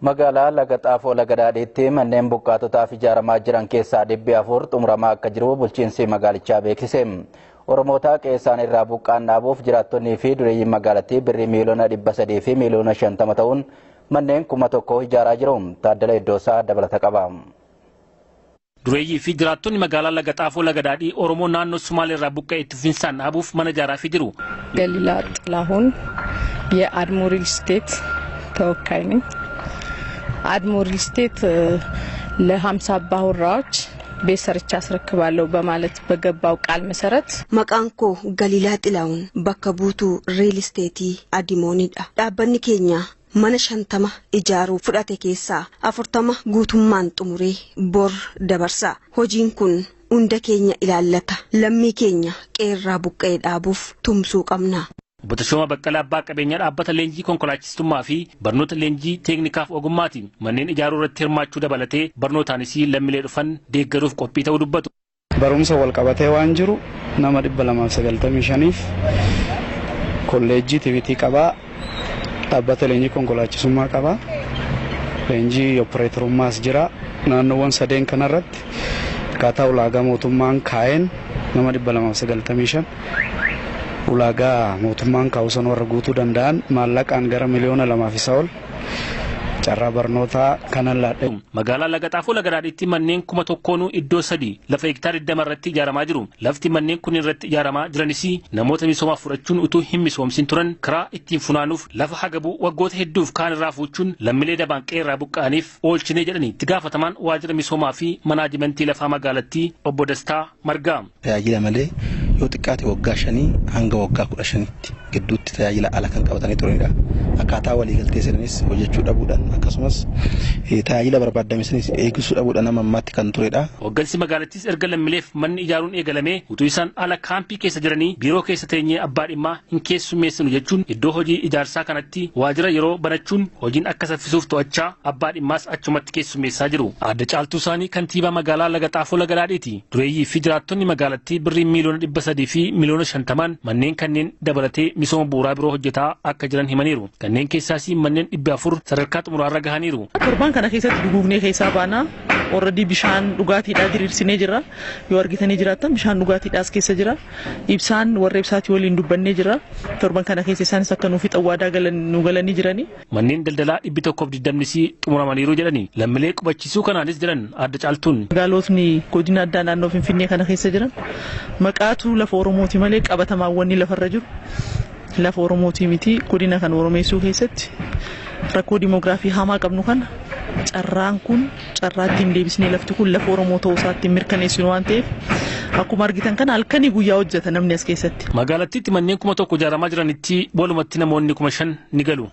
Magaalaa Lagaxaafoo Lagadaadhiitti manneen buqqaatotaaf ijaaramaa jiran keessaa 400 xumuramaa akka jiru bulchiinsi magaalichaa beeksise. Oromoota qeessaan irraa buqqaan dhaabuuf jiraattonnii fi dureeyyiin magaalattii birrii miliyoona 300 fi miliyoona 50 ta'uun manneen 1000 ijaaraa jiru. Taaddala Iddoosaa dabalata qaba. Dureeyyii fi jiraattonni magaalaa Lagaxaafoo Lagadaadhii Oromoo naannoo Sumaalee irraa buqqa'e itti fufinsaan dhaabuuf mana ijaaraa jiru. ገሊላ ጥላሁን የአድሞ ሪል ስቴት ተወካይ ነኝ። አድሞ ሪል ስቴት ለ50 አባወራዎች ቤት ሰርቻ አስረክባለሁ በማለት በገባው ቃል መሰረት መቃንኮ ገሊላ ጥላሁን በከቡቱ ሪል ስቴት አዲሞኒዳ ዳበኒ ኬኛ mana 50 ijaaru fudhate keessa 40 guutummaan xumure bor dabarsa hojiin kun hunda keenya ilaallata lammii keenya qeerraa buqqee dhaabuuf tumsuu qabna. Botashoma Baqqalaa Abbaa Qabeenyaa dhaabbata leenjii konkolaachistummaa fi barnoota leenjii teeknikaaf ogummaatiin manneen ijaaruu irratti hirmaachuu dabalatee barnootaanis lammiilee dhufan deeggaruuf qophii ta'uu dubbatu. Barumsa wal qabatee waan jiru nama 295f kolleejjii TVT qabaa. Dhaabbata leenjii konkolaachisummaa qaba. Leenjii opereeterummaas jira. Naannoowwan sadeen kanarratti akkaataa ulaagaa mootummaan kaa'een nama 295 ulaagaa mootummaan kaa'usan warra guutuu danda'an maallaqaan gara miliyoona 2 ol carraa barnootaa kanan laadhe. Magaalaa Lagaxaafoo Lagadaadhiitti manneen 1000 iddoo 3 lafa hektaara 20 irratti ijaaramaa jiru. Lafti manneen kun irratti ijaaramaa jiranis namoota misoomaaf fudhachuun utuu hin misoomsin turan karaa ittiin funaanuuf lafa hagabuu waggoota hedduuf kaan irraa fuuchuun lammiilee dabaan qeerraa buqqa'aniif oolchinee jedhanii itti gaafatamaan waajjira misoomaa fi manaajimentii lafaa magaalattii obbo Dastaa Margaa. Tajaajila malee yoo xiqqaate waggaa 5 hanga waggaa 15tti gidduutti tajaajila ala kan qabatanii turanidha. Akkaataa waliigaltee seenanis hojjechuu dhabuudhaan akkasumas tajaajila barbaadameenis eegsisuu dhabuudhaan nama ammaatti kan turedha. Hoggansi magaalattis erga lammiileef manni ijaaruun eegalamee utuu isaan ala kaampii keessa jiranii biiroo keessa teenyee abbaa dhimmaa hin keessummeessinu jechuun iddoo hojii ijaarsaa kanatti waajjira yeroo banachuun hojiin akka saffisuuf to'achaa abbaa dhimmaas achumatti keessummeessaa jiru. Adda caaltuu isaanii kantiibaa magaalaa Lagaxaafoo Lagadaadhiiti. Dureeyyii fi jiraattonni magaalattii birrii miliyoona 300 fi miliyoona 50 manneen kanneen dabalatee misooma bu'uuraa biroo hojjetaa akka jiran himaniiru. Kanneen keessaas manneen 400 sadarkaa xumuraarra gahaniiru. Torban kana keessatti duguugnee keessaa baana already bishaan dhugaatiidhaa diriirsinee jira. Yoo argitanii jiraattan bishaan dhugaatiidhaas keessa jira. Ibsaan warra ibsaatii waliin dubbannee jira. Torban kana keessa isaanis akka nuuf xawwaadaa nu galanii jirani. Manneen daldalaa 120 xumuramaniiru jedhani. Lammiilee qubachiisuu kanaanis jiran adda caaltuun. Magaalotni godina addaa naannoo Finfinnee kana keessa jiran maqaatu lafa Oromooti malee qabatamaawwanni lafarra jiru. Lafa Oromooti miti godina kan Oromeessuu keessatti rakkoo dimoogiraafii hamaa qabnu kana carraan kun carraattiin deebisnee lafti kun lafa Oromoo ta'uu isaatti mirkaneessinu waan ta'eef akkuma argitan kana halkanii guyyaa hojjeta namni as keessatti. Magaalattiitti manneen 1000 ijaaramaa jiranitti walumatti namoonni 5000 ni galu.